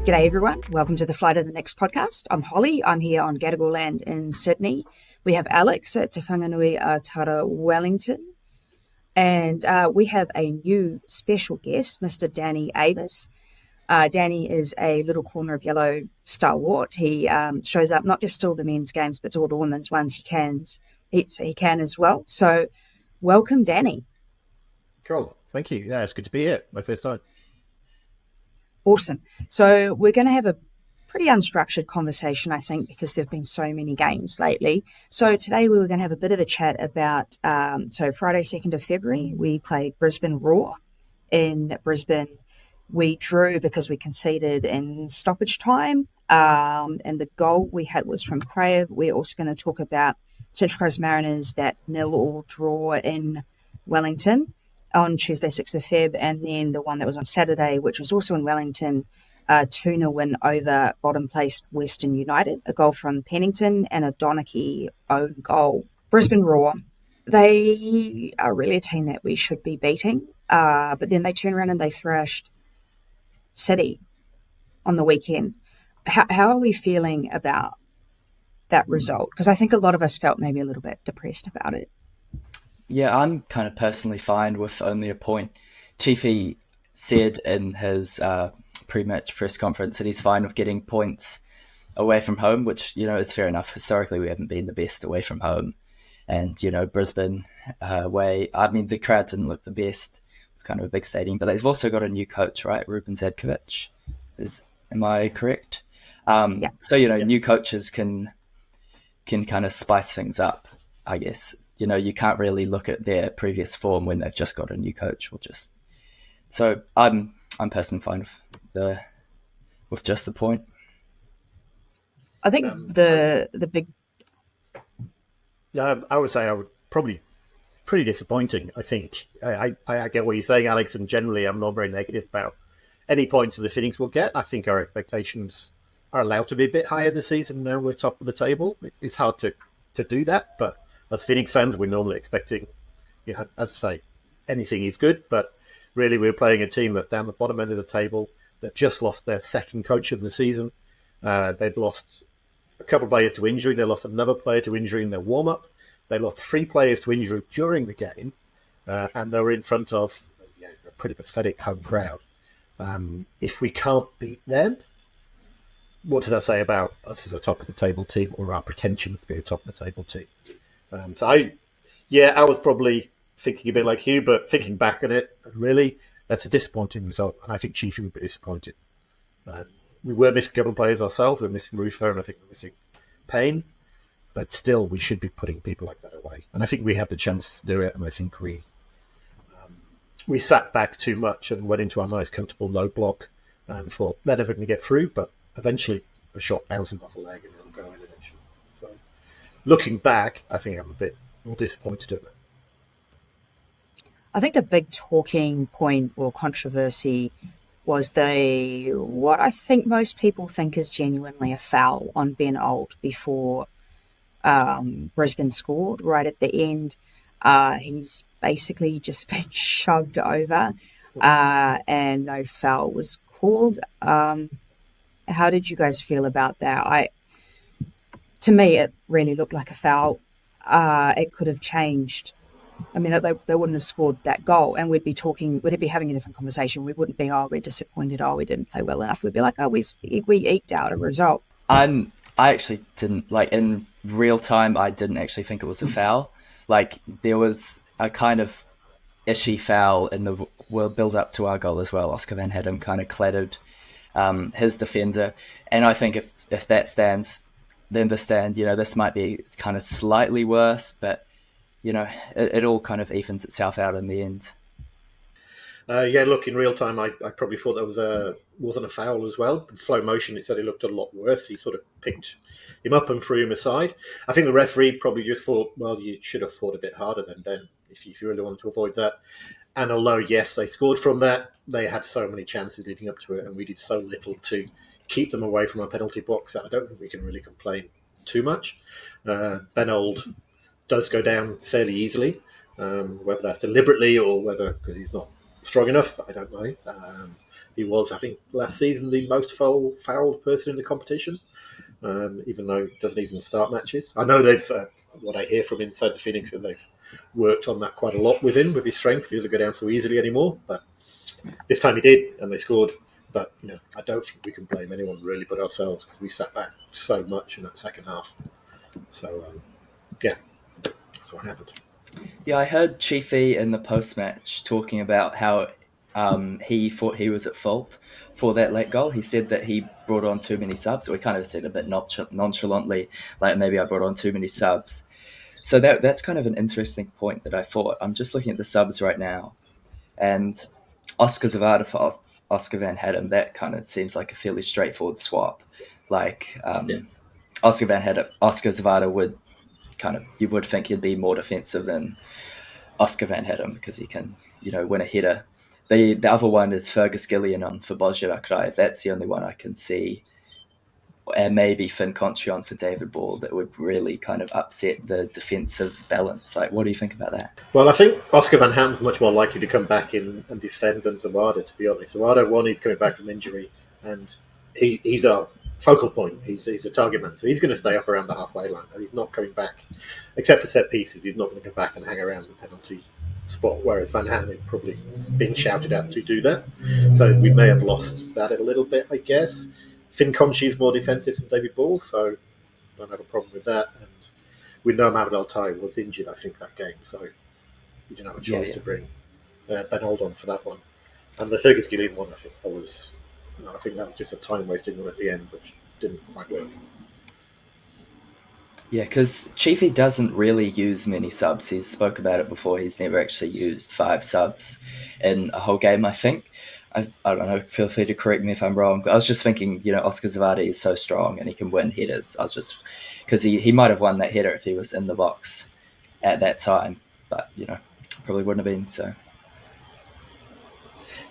G'day everyone, welcome to the Flight of the Next podcast. I'm Holly, I'm here on Gadigal land in Sydney. We have Alex at Te Whanganui Tara Wellington, and we have a new special guest, Mr. Danny Avis. Danny is a little corner of yellow stalwart. He shows up not just to all the men's games, but to all the women's ones he can as well. So welcome, Danny. Cool, thank you. Yeah, it's good to be here, my first time. Awesome. So we're going to have a pretty unstructured conversation, I think, because there have been so many games lately. So today we were going to have a bit of a chat about, so Friday, 2nd of February, we played Brisbane Roar in Brisbane. We drew because we conceded in stoppage time, and the goal we had was from Crave. We're also going to talk about Central Coast Mariners, that 0-0 draw in Wellington on Tuesday, 6th of Feb, and then the one that was on Saturday, which was also in Wellington, 2-0 win over bottom-placed Western United, a goal from Pennington and a Donachie own goal. Brisbane Roar, they are really a team that we should be beating, but then they turn around and they thrashed City on the weekend. How are we feeling about that result? Because I think a lot of us felt maybe a little bit depressed about it. Yeah, I'm kind of personally fine with only a point. Chiefy said in his pre-match press conference that he's fine with getting points away from home, which, is fair enough. Historically, we haven't been the best away from home. And, Brisbane away, the crowd didn't look the best. It's kind of a big stadium. But they've also got a new coach, right? Ruben Zadkovic. Am I correct? Yeah. So, new coaches can kind of spice things up, I guess. You can't really look at their previous form when they've just got a new coach. So I'm personally fine with just the point. I think the big. I would say I would probably pretty disappointing. I think I get what you're saying, Alex, and generally I'm not very negative about any points that the Phoenix will get. I think our expectations are allowed to be a bit higher this season. Now we're top of the table. It's hard to do that, but as Phoenix fans, we're normally expecting, as I say, anything is good, but really we're playing a team that's down the bottom end of the table that just lost their second coach of the season. They'd lost a couple of players to injury. They lost another player to injury in their warm-up. They lost 3 players to injury during the game, and they were in front of a pretty pathetic home crowd. If we can't beat them, what does that say about us as a top-of-the-table team, or our pretension to be a top-of-the-table team? I was probably thinking a bit like you, but thinking back on it, really, that's a disappointing result, and I think Chiefy would be disappointed. We were missing a couple of players ourselves. We're missing Rufo, and I think we're missing Payne, but still, we should be putting people like that away. And I think we have the chance to do it, and I think we sat back too much and went into our nice, comfortable low block and thought they're never going to get through, but eventually a shot bouncing off a leg and it'll go in eventually. So, looking back, I think I'm a bit more disappointed at that. I think the big talking point or controversy was what I think most people think is genuinely a foul on Ben Old before Brisbane scored right at the end. He's basically just been shoved over and no foul was called. How did you guys feel about that? To me, it really looked like a foul. It could have changed. I mean, they wouldn't have scored that goal, and we'd be having a different conversation. We wouldn't be, we're disappointed, we didn't play well enough. We'd be like, we eked out a result. I actually didn't, in real time, I didn't actually think it was a foul. There was a kind of ishy foul in the build up to our goal as well. Oscar Van Hadden kind of clattered his defender, and I think if that stands, then the stand, this might be kind of slightly worse, but it all kind of evens itself out in the end. Look, in real time, I probably thought that wasn't a foul as well. In slow motion, it said it looked a lot worse. He sort of picked him up and threw him aside. I think the referee probably just thought, well, you should have fought a bit harder than Ben if you really wanted to avoid that. And although, yes, they scored from that, they had so many chances leading up to it, and we did so little to keep them away from our penalty box that I don't think we can really complain too much. Ben Old does go down fairly easily, whether that's deliberately or whether because he's not strong enough, I don't know. He was, I think, last season the most fouled person in the competition, even though he doesn't even start matches. I know they've, what I hear from inside the Phoenix, and they've worked on that quite a lot with him, with his strength. He doesn't go down so easily anymore, but this time he did, and they scored. But, I don't think we can blame anyone really but ourselves, because we sat back so much in that second half. So, yeah, that's what happened. Yeah, I heard Chiefy in the post-match talking about how he thought he was at fault for that late goal. He said that he brought on too many subs. We kind of said a bit nonchalantly, like maybe I brought on too many subs. So that's kind of an interesting point that I thought. I'm just looking at the subs right now, and Oscar Zavada for Oscar Van Hatten, that kind of seems like a fairly straightforward swap. Like Yeah. Oscar Zavada would you would think he'd be more defensive than Oscar Van Hatten because he can, win a header. The other one is Fergus Gillian on for Bozjarakrai. That's the only one I can see. And maybe Finn Conchion for David Ball that would really kind of upset the defensive balance. Like, what do you think about that? Well, I think Oscar Van Hatten's much more likely to come back in and defend than Zawada, to be honest. Zawada, one, he's coming back from injury, and he's a focal point. He's a target man, so he's going to stay up around the halfway line, and he's not coming back, except for set pieces. He's not going to come back and hang around the penalty spot, whereas Van Hatten is probably being shouted at to do that. So we may have lost that a little bit, I guess. Finn Conchi's more defensive than David Ball, so I don't have a problem with that. And we know Mohamed Al-Tai was injured, I think, that game, so we didn't have a choice to bring Ben Oldon for that one. And the Fergus Gillian one, I think that was just a time-wasting one at the end, which didn't quite work. Yeah, because Chiefy doesn't really use many subs. He's spoke about it before. He's never actually used 5 subs in a whole game, I think. I don't know, feel free to correct me if I'm wrong. But I was just thinking, Oscar Zavada is so strong and he can win headers. Because he might have won that header if he was in the box at that time. But, probably wouldn't have been, so.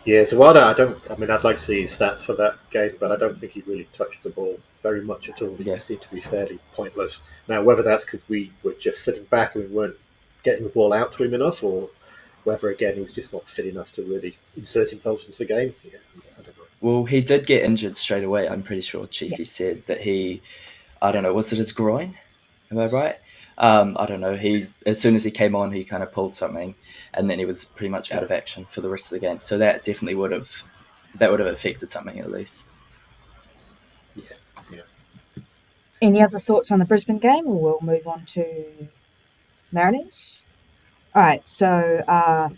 Yeah, Zawada, I'd like to see his stats for that game, but I don't think he really touched the ball very much at all. He seemed to be fairly pointless. Now, whether that's because we were just sitting back and we weren't getting the ball out to him enough, or whether, again, he's just not fit enough to really insert himself into the game. Yeah, I don't know. Well, he did get injured straight away. I'm pretty sure Chiefy said that I don't know, was it his groin? Am I right? I don't know. As soon as he came on, he kind of pulled something, and then he was pretty much out of action for the rest of the game. So that definitely would have affected something at least. Yeah. Any other thoughts on the Brisbane game, or we'll move on to Mariners? All right, so I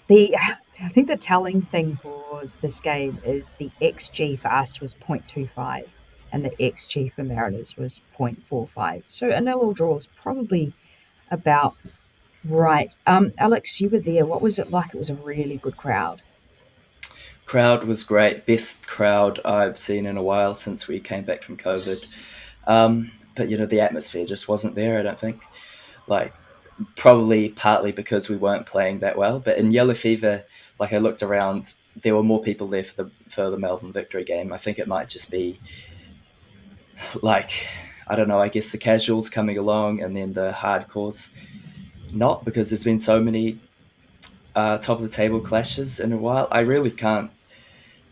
think the telling thing for this game is the XG for us was 0.25 and the XG for Mariners was 0.45. So a 0-0 draw is probably about right. Alex, you were there. What was it like? It was a really good crowd. Crowd was great. Best crowd I've seen in a while since we came back from COVID. But, the atmosphere just wasn't there, I don't think. Like, probably partly because we weren't playing that well. But in Yellow Fever, like, I looked around, there were more people there for the Melbourne victory game. I think it might just be, like, I don't know, I guess the casuals coming along and then the hardcores not, because there's been so many top of the table clashes in a while. I really can't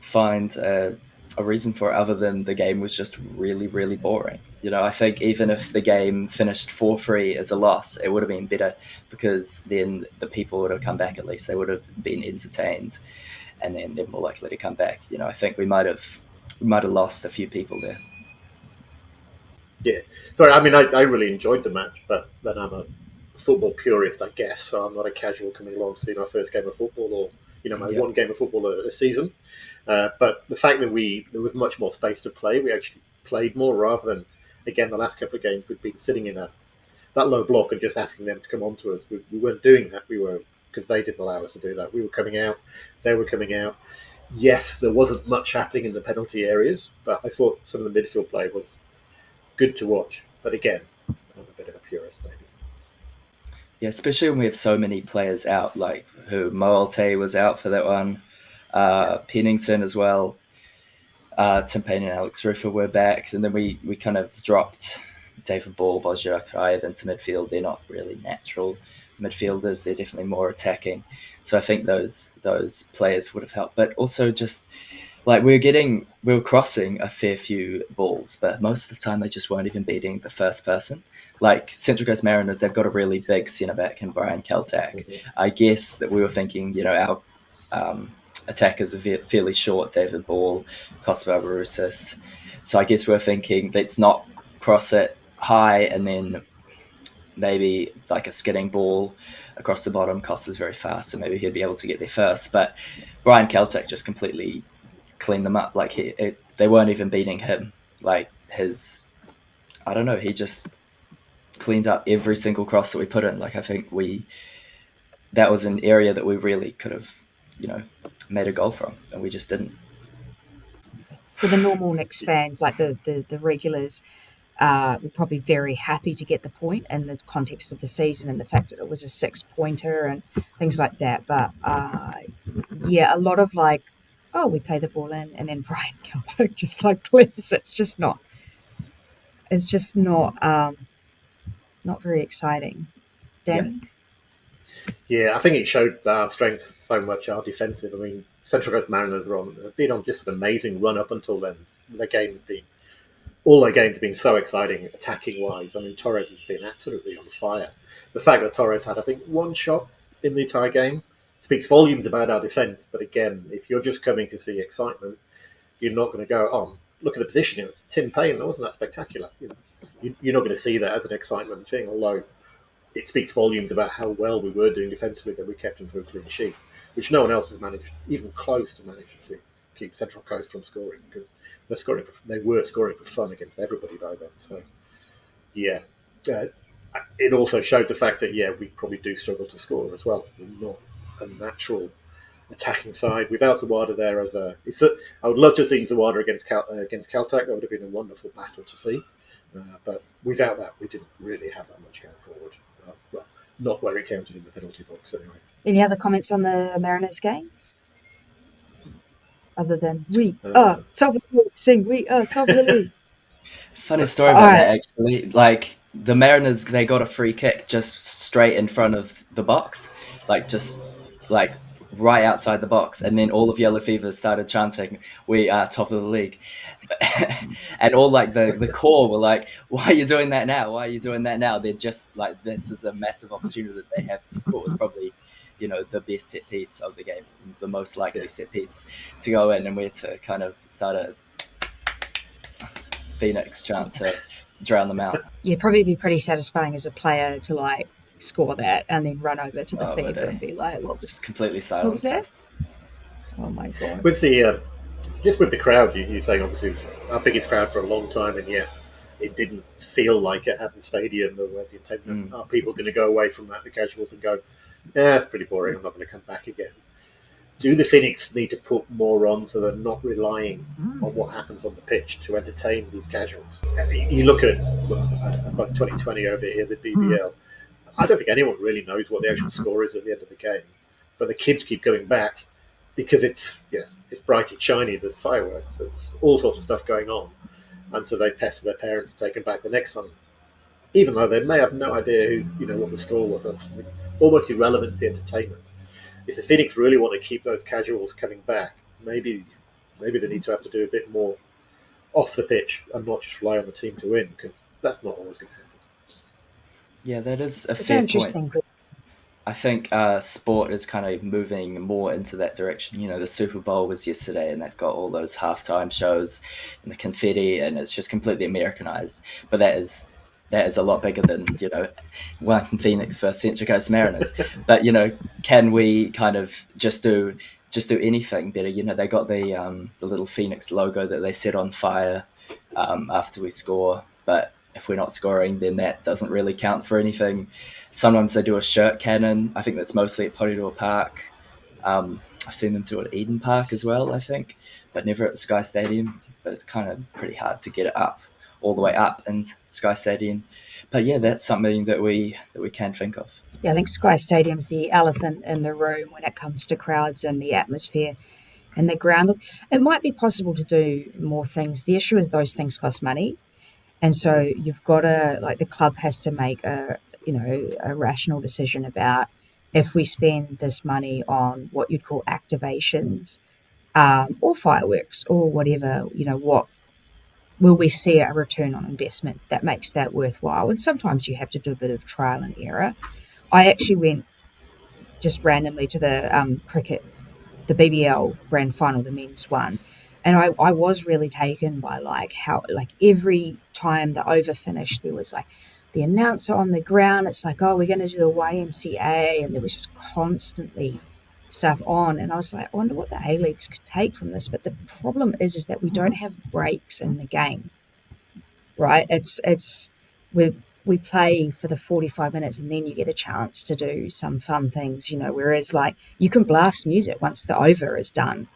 find a reason for it other than the game was just really, really boring. I think even if the game finished 4-3 as a loss, it would have been better because then the people would have come back at least. They would have been entertained and then they're more likely to come back. I think we might have lost a few people there. Yeah. Sorry, I really enjoyed the match, but then I'm a football purist, I guess, so I'm not a casual coming along to see my first game of football or, my one game of football a season. But the fact that there was much more space to play, we actually played more rather than, again, the last couple of games we've been sitting in that low block and just asking them to come on to us. We weren't doing that. Because they didn't allow us to do that. We were coming out, they were coming out. Yes, there wasn't much happening in the penalty areas, but I thought some of the midfield play was good to watch. But again, I'm a bit of a purist, maybe. Yeah, especially when we have so many players out, like Moalte was out for that one, Pennington as well. Tim Payne and Alex Ruffer were back, and then we kind of dropped David Ball, Bozjarakrai into midfield. They're not really natural midfielders. They're definitely more attacking. So I think those players would have helped. But also just like we were crossing a fair few balls, but most of the time they just weren't even beating the first person. Like Central Coast Mariners, they've got a really big centre back in Brian Kaltak. I guess that we were thinking, our attackers are fairly short, David Ball, Kosovo Barusas. So I guess we're thinking let's not cross it high and then maybe like a skidding ball across the bottom. Costa's very fast, so maybe he'd be able to get there first. But Brian Kaltak just completely cleaned them up. Like they weren't even beating him. Like I don't know, he just cleaned up every single cross that we put in. Like I think that was an area that we really could have, made a goal from, and we just didn't. So the normal Knicks fans, like the regulars, were probably very happy to get the point in the context of the season and the fact that it was a 6-pointer and things like that. But a lot of like, oh, we play the ball in, and then Brian Celtic just like clears. It's just not not very exciting. Danny? Yeah, I think it showed our strengths so much, our defensive. I mean, Central Coast Mariners have been on just an amazing run up until then. All their games have been so exciting, attacking wise. I mean, Torres has been absolutely on fire. The fact that Torres had, I think, one shot in the entire game speaks volumes about our defence. But again, if you're just coming to see excitement, you're not going to go, oh, look at the position. It was Tim Payne. It wasn't that spectacular. You're not going to see that as an excitement thing, although it speaks volumes about how well we were doing defensively, that we kept them to a clean sheet, which no one else has managed, even close to manage to keep Central Coast from scoring, because they were scoring for fun against everybody by then. So, yeah. It also showed the fact that, we probably do struggle to score as well. We're not a natural attacking side. Without Zawada there I would love to have seen Zawada against Caltech. That would have been a wonderful battle to see. But without that, we didn't really have that much going forward. Well, not where it counted in the penalty box anyway. Any other comments on the Mariners game? Other than we are top of the league, sing we are top of the league. Funny story about that, actually. Like the Mariners, they got a free kick just straight in front of the box, just right outside the box, and then all of Yellow Fever started chanting, "We are top of the league," and all the core were like, "Why are you doing that now? Why are you doing that now?" They're just like, "This is a massive opportunity that they have to score." It's probably the best set piece of the game, the most likely set piece to go in, and we're to kind of start a Phoenix chant to drown them out. You'd probably be pretty satisfying as a player to score that and then run over to the Fever and be like, "What was just completely silent?" What was that? Oh my god! With the just with the crowd, you're saying obviously it was our biggest crowd for a long time, and yet it didn't feel like it had the stadium. The intent are people going to go away from that, the casuals, and go, "Yeah, it's pretty boring. I'm not going to come back again." Do the Phoenix need to put more on so they're not relying on what happens on the pitch to entertain these casuals? You look at, I suppose, 2020 over here, the BBL. I don't think anyone really knows what the actual score is at the end of the game, but the kids keep going back because it's bright, it's shiny, there's fireworks, there's all sorts of stuff going on, and so they pester their parents to take them back the next time, even though they may have no idea what the score was. That's almost irrelevant to the entertainment. If the Phoenix really want to keep those casuals coming back, maybe they need to have to do a bit more off the pitch and not just rely on the team to win, because that's not always going to happen. Yeah, that is a fair point. I think sport is kind of moving more into that direction. The Super Bowl was yesterday, and they've got all those halftime shows and the confetti, and it's just completely Americanized. But that is a lot bigger than Wellington Phoenix versus Central Coast Mariners. But can we kind of just do anything better? They got the little Phoenix logo that they set on fire after we score, but if we're not scoring, then that doesn't really count for anything. Sometimes they do a shirt cannon. I think that's mostly at Porirua Park. I've seen them do it at Eden Park as well, I think, but never at Sky Stadium. But it's kind of pretty hard to get it up all the way up in Sky Stadium. But yeah, that's something that we can think of. Yeah, I think Sky Stadium's the elephant in the room when it comes to crowds and the atmosphere and the ground. It might be possible to do more things. The issue is those things cost money. And so you've got to, the club has to make a rational decision about if we spend this money on what you'd call activations, or fireworks or whatever, what will we see a return on investment that makes that worthwhile? And sometimes you have to do a bit of trial and error. I actually went just randomly to the cricket, the BBL grand final, the men's one. And I was really taken by how every time the over finished, there was the announcer on the ground. It's like, oh, we're going to do the YMCA. And there was just constantly stuff on. And I was like, I wonder what the A-Leagues could take from this. But the problem is that we don't have breaks in the game, right? We play for the 45 minutes and then you get a chance to do some fun things, whereas you can blast music once the over is done,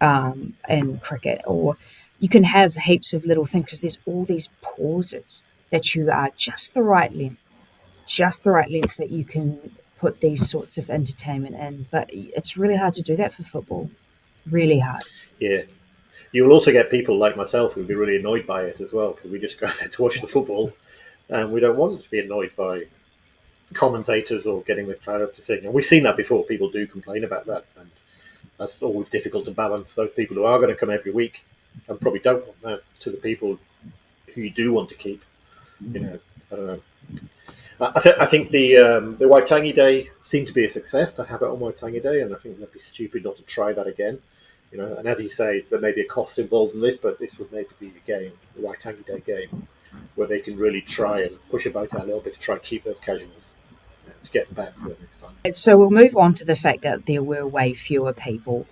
in cricket, or you can have heaps of little things because there's all these pauses that you are just the right length that you can put these sorts of entertainment in. But it's really hard to do that for football. Really hard. Yeah. You will also get people like myself who'll be really annoyed by it as well, because we just go there to watch the football and we don't want to be annoyed by commentators or getting the crowd up to sing. And we've seen that before. People do complain about that. And that's always difficult to balance those people who are going to come every week and probably don't want that to the people who you do want to keep. I don't know. I think the Waitangi Day seemed to be a success to have it on Waitangi Day, and I think that'd be stupid not to try that again. And as you say, there may be a cost involved in this, but this would maybe be the game, the Waitangi Day game, where they can really try and push about that a little bit to try and keep those casuals to get them back for the next time. So we'll move on to the fact that there were way fewer people.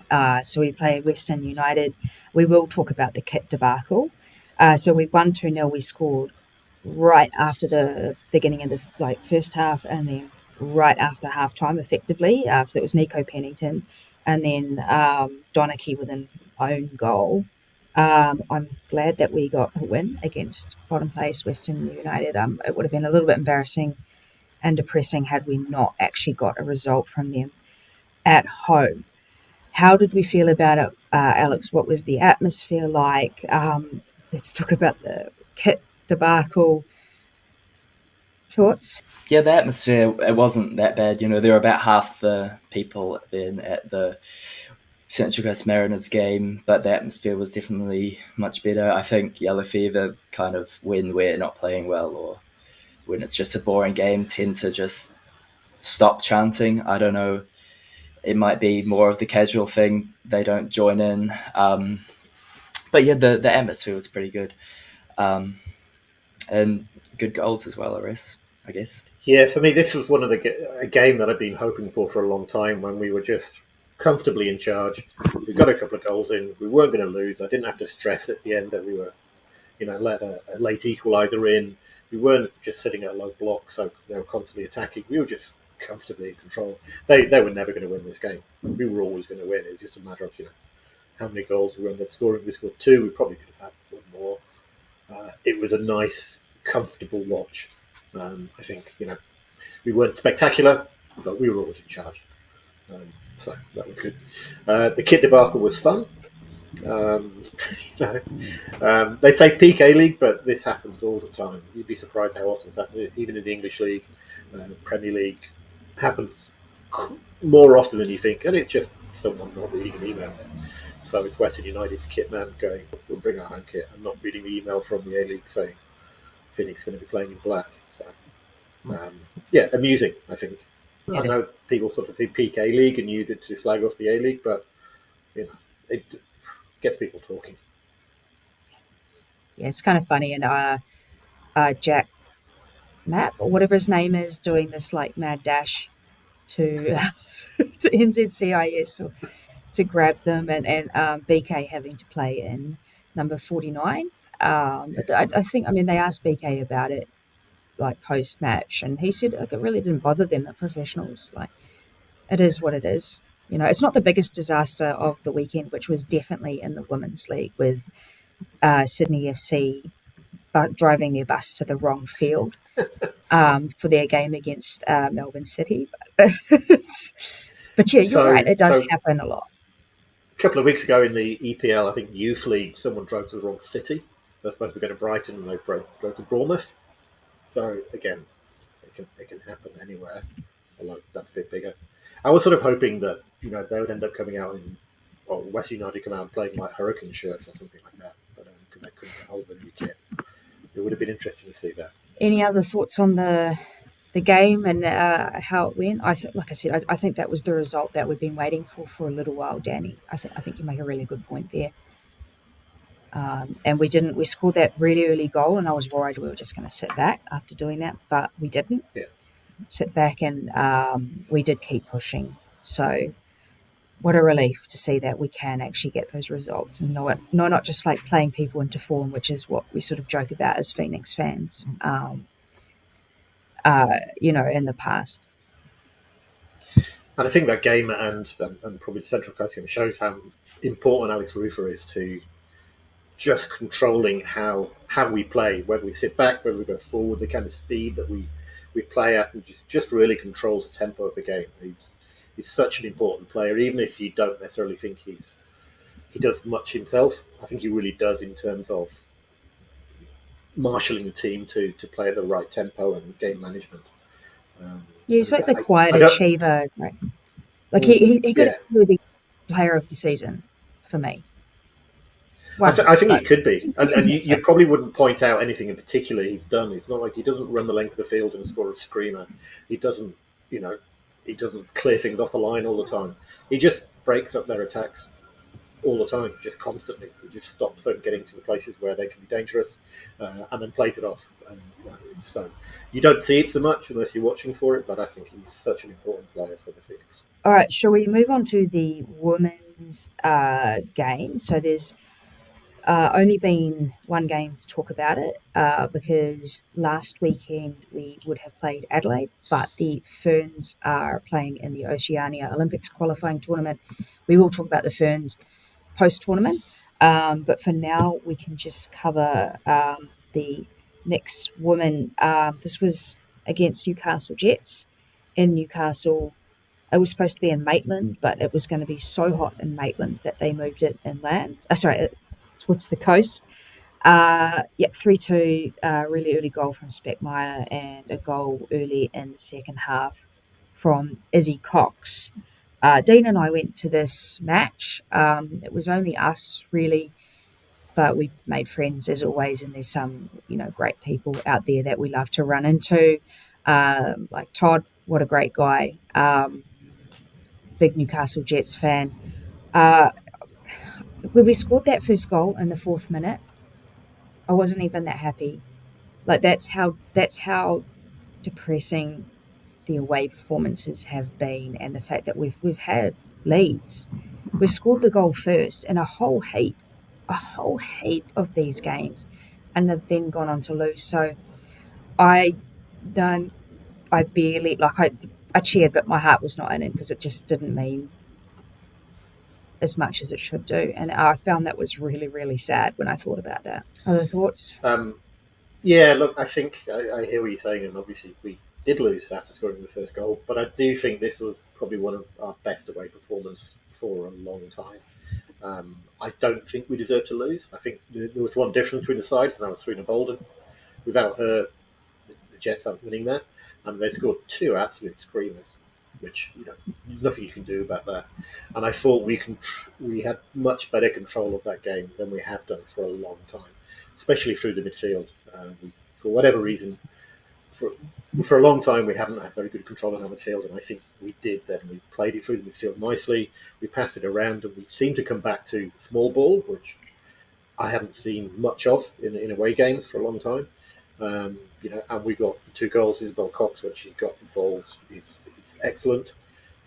So we played Western United. We will talk about the kit debacle. So we won 2-0. We scored right after the beginning of the first half, and then right after half time, effectively. So it was Nico Pennington, and then Donachie with an own goal. I'm glad that we got a win against bottom place Western United. It would have been a little bit embarrassing and depressing had we not actually got a result from them at home. How did we feel about it, Alex? What was the atmosphere like? Let's talk about the kit debacle. Thoughts? Yeah, the atmosphere, it wasn't that bad. There were about half the people then at the Central Coast Mariners game, but the atmosphere was definitely much better. I think yellow fever, kind of when we're not playing well or when it's just a boring game, tend to just stop chanting. I don't know. It might be more of the casual thing. They don't join in. But yeah, the atmosphere was pretty good. And good goals as well, I guess. Yeah, for me, this was one of a game that I've been hoping for a long time, when we were just comfortably in charge. We got a couple of goals in. We weren't going to lose. I didn't have to stress at the end that we were, let a late equaliser in. We weren't just sitting at a low block, so they were constantly attacking. We were just comfortably in control. They were never going to win this game. We were always going to win. It was just a matter of how many goals we ended up scoring. We scored 2. We probably could have had one more. It was a nice, comfortable watch. I think we weren't spectacular, but we were always in charge. So that was good. The kit debacle was fun. They say peak A-League, but this happens all the time. You'd be surprised how often it's happening. Even in the English League, Premier League, happens more often than you think, and it's just someone not reading an email. So it's Western United's kit man going, we'll bring our home kit, and not reading the email from the A-League saying Phoenix going to be playing in black. So amusing, I think. Yeah. I know people sort of think peak A-League and use it to slag off the A-League, but it gets people talking. Yeah, it's kind of funny. And Jack Mapp, or whatever his name is, doing this mad dash to to NZCIS or to grab them, and BK having to play in number 49. But I think, they asked BK about it post match, and he said it really didn't bother them. They're professionals. It is what it is. It's not the biggest disaster of the weekend, which was definitely in the women's league with Sydney FC driving their bus to the wrong field for their game against Melbourne City. But yeah, you're right. It does happen a lot. A couple of weeks ago in the EPL, I think Youth League, someone drove to the wrong city. They're supposed to be going to Brighton, and they drove to Bournemouth. So again, it can happen anywhere. Although that's a bit bigger. I was sort of hoping that they would end up coming out in, or West United come out and playing like Hurricane shirts or something like that, but because they couldn't get hold of the new kit, it would have been interesting to see that. Any other thoughts on the game and how it went? Like I said, I think that was the result that we've been waiting for a little while, Danny. I think you make a really good point there. And we scored that really early goal, and I was worried we were just going to sit back after doing that, but we didn't sit back, and we did keep pushing. So what a relief to see that we can actually get those results and not just like playing people into form, which is what we sort of joke about as Phoenix fans, in the past. And I think that game and probably the Central Coast game shows how important Alex Rufer is to just controlling how we play, whether we sit back, whether we go forward, the kind of speed that we play at, and just really controls the tempo of the game. He's such an important player, even if you don't necessarily think he does much himself. I think he really does in terms of marshalling the team to play at the right tempo and game management. He's like the quiet achiever, right? Like he could really be player of the season for me. I think he could be, and you probably wouldn't point out anything in particular he's done. It's not like he doesn't run the length of the field and score a screamer. He doesn't, he doesn't clear things off the line all the time. He just breaks up their attacks all the time, just constantly. He just stops them getting to the places where they can be dangerous, and then plays it off. And so you don't see it so much unless you're watching for it, but I think he's such an important player for the Phoenix. All right, shall we move on to the women's game? So there's only been one game to talk about it because last weekend we would have played Adelaide, but the Ferns are playing in the Oceania Olympics qualifying tournament. We will talk about the Ferns post-tournament, but for now we can just cover the next women. This was against Newcastle Jets in Newcastle. It was supposed to be in Maitland, but it was going to be so hot in Maitland that they moved it inland. Towards the coast. 3-2, really early goal from Speckmeyer and a goal early in the second half from Izzy Cox. Dean and I went to this match. It was only us, really, but we made friends as always, and there's some, great people out there that we love to run into. Like Todd, what a great guy. Big Newcastle Jets fan. When we scored that first goal in the 4th minute, I wasn't even that happy. Like that's how depressing the away performances have been, and the fact that we've had leads. We've scored the goal first in a whole heap of these games, and have then gone on to lose. So I barely I cheered, but my heart was not in it because it just didn't mean as much as it should do, and I found that was really, really sad when I thought about that. Other thoughts? Look, I think I hear what you're saying, and obviously we did lose after scoring the first goal, but I do think this was probably one of our best away performances for a long time. I don't think we deserve to lose. I think there was one difference between the sides, and that was Serena Bolden. Without her, the Jets aren't winning that, and they scored 2 absolute screamers, which nothing you can do about that. And I thought we had much better control of that game than we have done for a long time, especially through the midfield. For whatever reason, for a long time we haven't had very good control on our midfield, and I think we did then. We played it through the midfield nicely. We passed it around, and we seemed to come back to small ball, which I haven't seen much of in away games for a long time. And we got 2 goals. Isabel Cox, when she got involved, is excellent.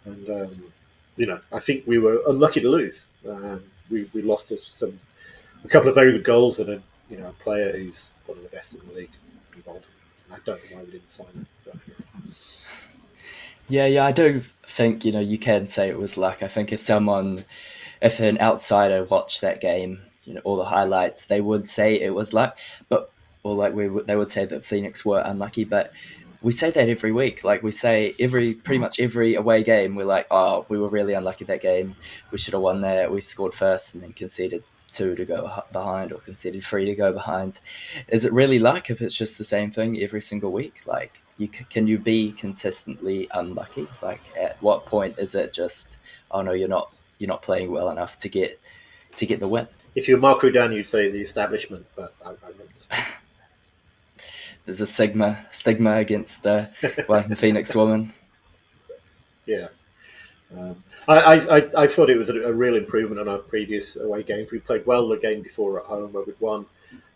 And I think we were unlucky to lose. We lost a couple of very good goals, and a player who's one of the best in the league involved. I don't know why we didn't sign him. Yeah, I do think you can say it was luck. I think if an outsider watched that game, all the highlights, they would say it was luck. They would say that Phoenix were unlucky, but we say that every week. Like we say pretty much every away game, we're like, oh, we were really unlucky that game. We should have won there. We scored first and then conceded 2 to go behind, or conceded 3 to go behind. Is it really luck if it's just the same thing every single week? Like, can you be consistently unlucky? Like, at what point is it just, oh no, you're not playing well enough to get the win? If you're Mark Rudan, you'd say the establishment, but I wouldn't. There's a stigma against the Wellington Phoenix woman. Yeah. I thought it was a real improvement on our previous away games. We played well the game before at home where we'd won.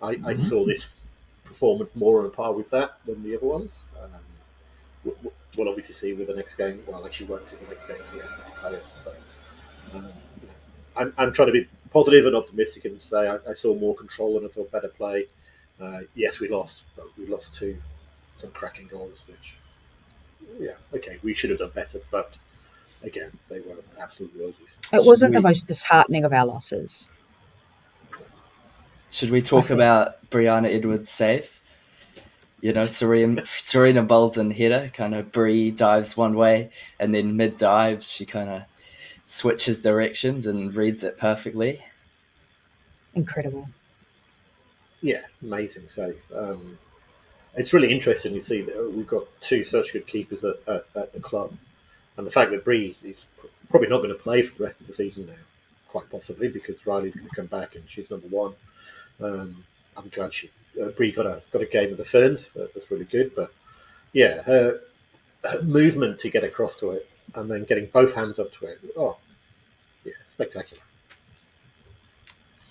I saw this performance more on par with that than the other ones. We'll obviously see with the next game. Well, actually, won't see the next game because we players. But I'm trying to be positive and optimistic and say I saw more control and I saw better play. Yes, we lost, but we lost to some cracking goals, which, yeah, okay, we should have done better. But again, they were absolute worldies. It wasn't the most disheartening of our losses. Should we talk about Brianna Edwards' save? You know, Serena Bolden header, kind of Brie dives one way, and then mid-dive, she kind of switches directions and reads it perfectly. Incredible. Yeah, amazing save. It's really interesting to see that we've got two such good keepers at the club. And the fact that Brie is probably not going to play for the rest of the season now, quite possibly, because Riley's going to come back and she's number one. I'm glad Brie got a game of the Ferns. That's really good. But yeah, her movement to get across to it and then getting both hands up to it. Oh, yeah, spectacular.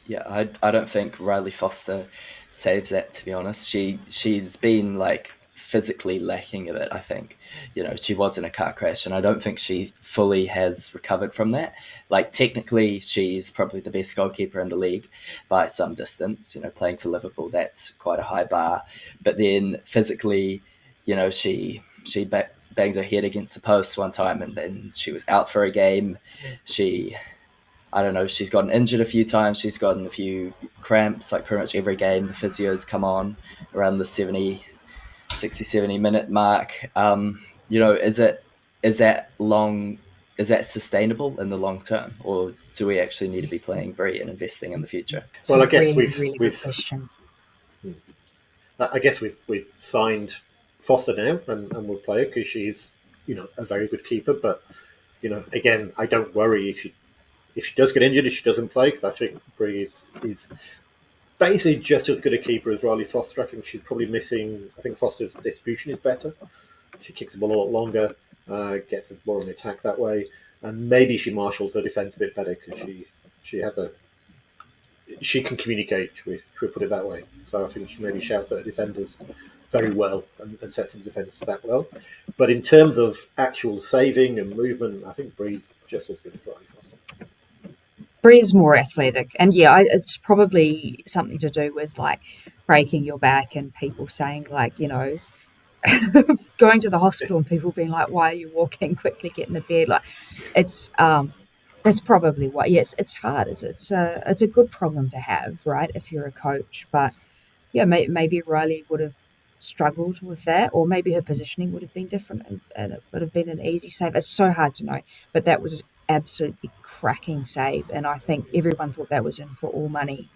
Yeah, I don't think Riley Foster saves that, to be honest. She's been like physically lacking a bit, I think. You know, she was in a car crash and I don't think she fully has recovered from that. Like, technically she's probably the best goalkeeper in the league by some distance. You know, playing for Liverpool, that's quite a high bar. But then physically, you know, she bangs her head against the post one time and then she was out for a game. I don't know, she's gotten injured a few times. She's gotten a few cramps, like pretty much every game. The physios come on around the 60, 70 minute mark. You know, is that sustainable in the long term? Or do we actually need to be playing Brie and investing in the future? Well, I guess really good question. I guess we've signed Foster now and we'll play her because she's, you know, a very good keeper. But, you know, again, I don't worry if she does get injured, if she doesn't play, because I think Brie is basically just as good a keeper as Riley Foster. I think she's probably missing. I think Foster's distribution is better. She kicks the ball a lot longer, gets us more on the attack that way, and maybe she marshals her defence a bit better because she can communicate. Should we put it that way? So I think she maybe shouts at her defenders very well and sets the defence that well. But in terms of actual saving and movement, I think Brie's just as good as Riley Foster. Brie's more athletic, and yeah, it's probably something to do with like breaking your back and people saying like, you know, going to the hospital and people being like, "Why are you walking? Quickly get in the bed." Like, it's that's probably why. Yes, it's hard. It's a good problem to have, right? If you're a coach, but yeah, maybe Riley would have struggled with that, or maybe her positioning would have been different, and it would have been an easy save. It's so hard to know, but that was absolutely cracking save, and I think everyone thought that was in for all money.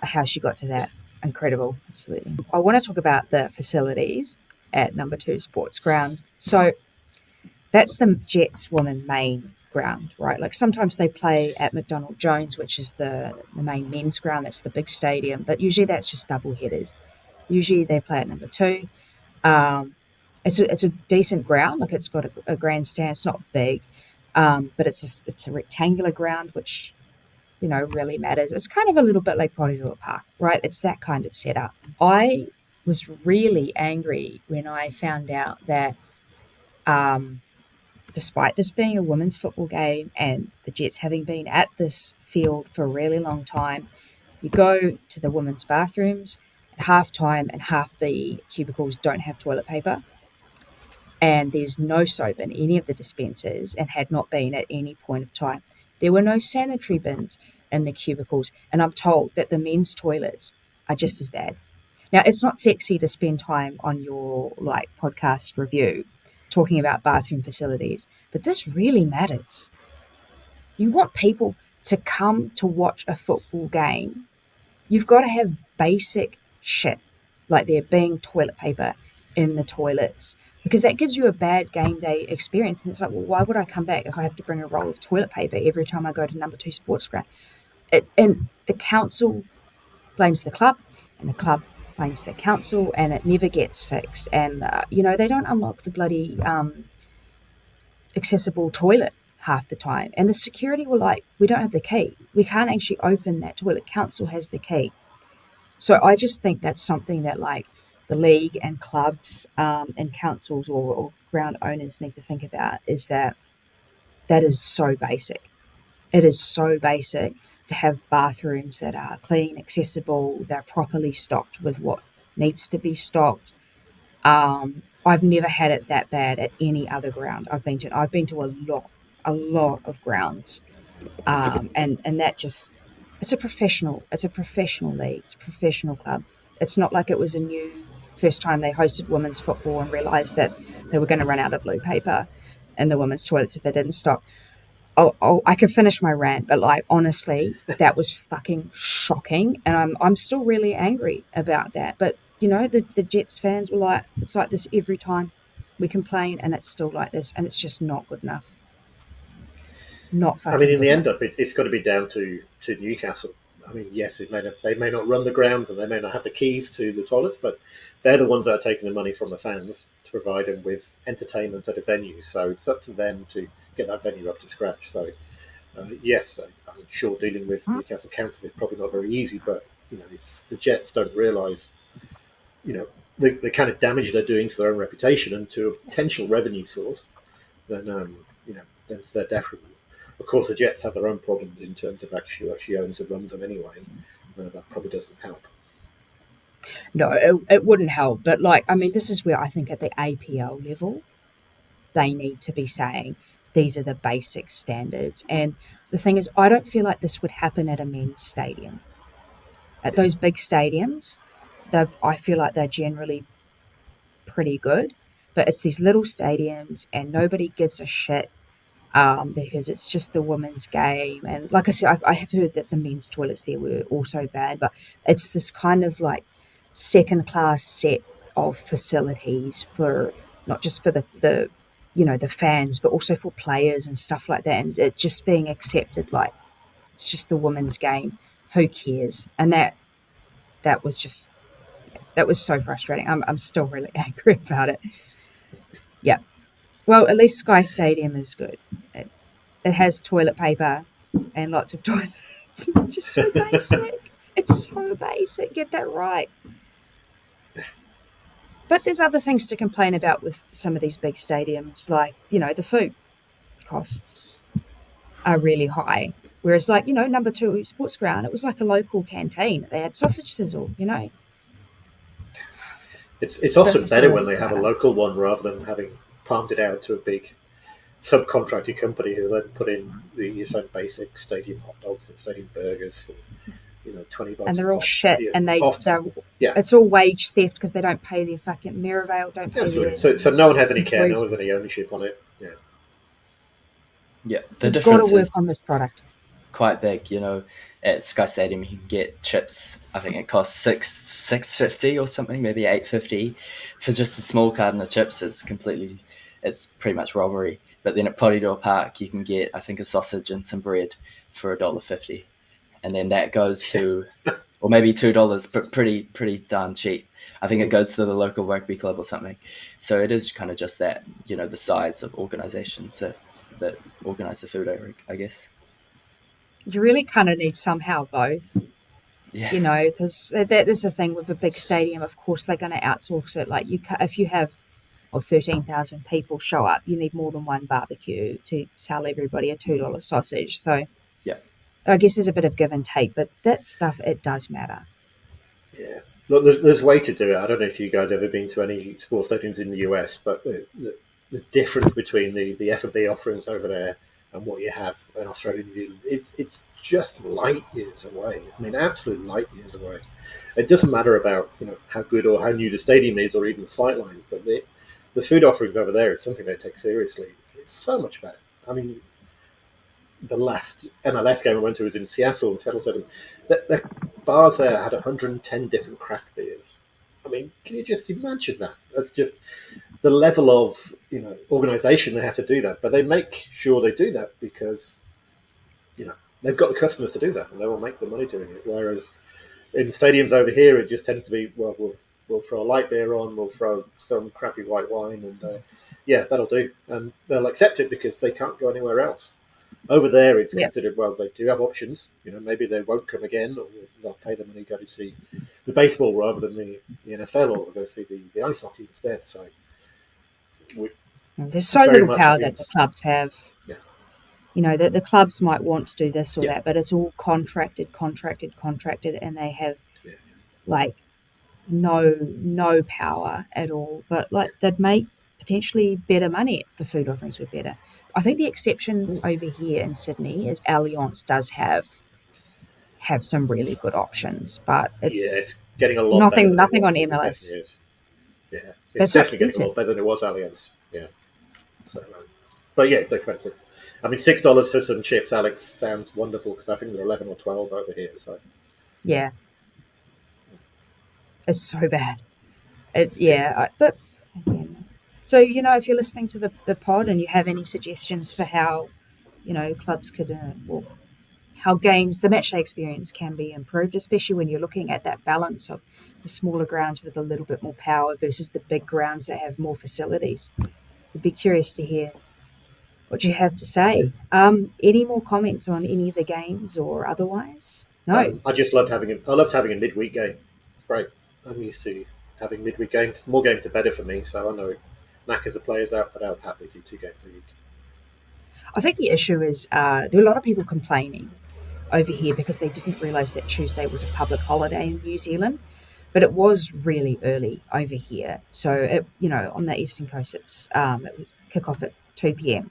How she got to that, incredible, absolutely. I want to talk about the facilities at number 2 Sports Ground. So that's the Jets women main ground, right? Like sometimes they play at McDonald Jones, which is the main men's ground. That's the big stadium, but usually that's just double headers. Usually they play at number 2. It's a decent ground. Like it's got a grandstand. It's not big. But it's a rectangular ground, which, you know, really matters. It's kind of a little bit like Porirua Park, right? It's that kind of setup. I was really angry when I found out that despite this being a women's football game and the Jets having been at this field for a really long time, you go to the women's bathrooms at halftime and half the cubicles don't have toilet paper. And there's no soap in any of the dispensers and had not been at any point of time. There were no sanitary bins in the cubicles, and I'm told that the men's toilets are just as bad. Now, it's not sexy to spend time on your like podcast review talking about bathroom facilities, but this really matters. You want people to come to watch a football game. You've got to have basic shit, like there being toilet paper in the toilets, because that gives you a bad game day experience. And it's like, well, why would I come back if I have to bring a roll of toilet paper every time I go to number 2 sports ground? And the council blames the club, and the club blames the council, and it never gets fixed. And, they don't unlock the bloody accessible toilet half the time. And the security were like, we don't have the key. We can't actually open that toilet. Council has the key. So I just think that's something that like the league and clubs and councils or ground owners need to think about, is that is so basic. It is so basic to have bathrooms that are clean, accessible, they're properly stocked with what needs to be stocked. I've never had it that bad at any other ground I've been to. I've been to a lot of grounds, and that just, it's a professional league, it's a professional club. It's not like it was a new first time they hosted women's football and realised that they were going to run out of blue paper in the women's toilets if they didn't stock. I could finish my rant, but like honestly, that was fucking shocking, and I'm still really angry about that. But the Jets fans were like, it's like this every time we complain, and it's still like this, and it's just not good enough. Not fucking. I mean, in good the enough. end, it's got to be down to Newcastle. I mean, yes, they may not run the grounds and they may not have the keys to the toilets, but they're the ones that are taking the money from the fans to provide them with entertainment at a venue. So it's up to them to get that venue up to scratch. So yes, I'm sure dealing with Newcastle Council is probably not very easy, but if the Jets don't realise, the kind of damage they're doing to their own reputation and to a potential revenue source, then then they're definitely. Of course, the Jets have their own problems in terms of actually owns and runs them anyway. That probably doesn't help. No, it wouldn't help. But this is where I think at the APL level, they need to be saying these are the basic standards. And the thing is, I don't feel like this would happen at a men's stadium. At those big stadiums, I feel like they're generally pretty good. But it's these little stadiums, and nobody gives a shit. Because it's just the women's game. And like I said, I have heard that the men's toilets there were also bad, but it's this kind of like second class set of facilities for not just for the fans, but also for players and stuff like that. And it just being accepted like it's just the women's game. Who cares? And that was so frustrating. I'm still really angry about it. Yeah. Well, at least Sky Stadium is good. It has toilet paper and lots of toilets. It's just so basic. It's so basic. Get that right. But there's other things to complain about with some of these big stadiums, like, the food costs are really high. Whereas, number 2 sports ground, it was like a local canteen. They had sausage sizzle, It's often better when they have a local one rather than having palmed it out to a big subcontracted company who then put in the same basic stadium hot dogs and stadium burgers and $20. And they're all shit, and yeah, it's all wage theft because they don't pay their fucking Merivale, don't pay their. So no one has any care, no one has any ownership on it. Yeah. The You've difference got to work is on this product. quite big. At Sky Stadium you can get chips. I think it costs $6.50 or something, maybe $8.50 for just a small carton of chips. It's pretty much robbery. But then at Pottydoor Park you can get, I think, a sausage and some bread for $1.50, and then that goes to, or maybe $2, but pretty darn cheap. I think it goes to the local rugby club or something. So it is kind of just that, the size of organisations that organise the food, I guess. You really kind of need somehow both. Yeah. Because that is the thing with a big stadium. Of course, they're going to outsource it. Like if you have 13,000 people show up, you need more than one barbecue to sell everybody a $2 sausage. So yeah, I guess there's a bit of give and take, but that stuff, it does matter. Yeah. Look, there's a way to do it. I don't know if you guys have ever been to any sports stadiums in the US, but the difference between the F&B offerings over there and what you have in Australia and New Zealand, it's just light years away. I mean, absolute light years away. It doesn't matter about how good or how new the stadium is or even the sightlines, but the food offerings over there is something they take seriously. It's so much better. I mean, the last MLS game I went to was in Seattle, and Seattle 7. The bars there had 110 different craft beers. I mean, can you just imagine that? That's just the level of organisation they have to do that. But they make sure they do that because they've got the customers to do that, and they will make the money doing it. Whereas in stadiums over here, it just tends to be, well, we'll throw a light beer on, we'll throw some crappy white wine, and that'll do, and they'll accept it because they can't go anywhere else. Over there, it's considered, well, they do have options. Maybe they won't come again, or they'll pay the money to go to see the baseball rather than the NFL, or go see the ice hockey instead. So there's so little power that the clubs have. Yeah. The clubs might want to do this or that, but it's all contracted, and they have no power at all. But they'd make potentially better money if the food offerings were better. I think the exception over here in Sydney is Allianz does have some really good options, but it's getting a lot nothing better on MLS. It's definitely getting a lot better than it was Allianz. Yeah, so, but it's expensive. I mean, $6 for some chips, Alex, sounds wonderful because I think they're 11 or 12 over here. So yeah, it's so bad. But again. So, if you're listening to the pod and you have any suggestions for how, clubs could, how the matchday experience can be improved, especially when you're looking at that balance of the smaller grounds with a little bit more power versus the big grounds that have more facilities. I'd be curious to hear what you have to say. Any more comments on any of the games or otherwise? No. I just loved having a midweek game. Great. I'm used to having midweek games. More games are better for me, so I know knackers the players out, but I would happily see 2 games a week. I think the issue is there are a lot of people complaining over here because they didn't realise that Tuesday was a public holiday in New Zealand, but it was really early over here. So, on the eastern coast, it would kick off at 2 p.m.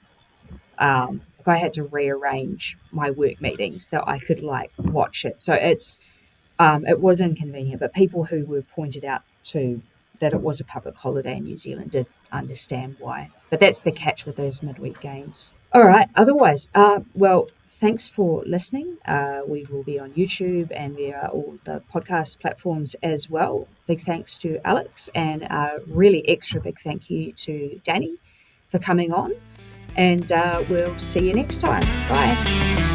I had to rearrange my work meetings so I could watch it. So it was inconvenient, but people who were pointed out to that it was a public holiday in New Zealand did understand why. But that's the catch with those midweek games. All right. Otherwise, thanks for listening. We will be on YouTube and via all the podcast platforms as well. Big thanks to Alex, and a really extra big thank you to Danny for coming on. And we'll see you next time. Bye.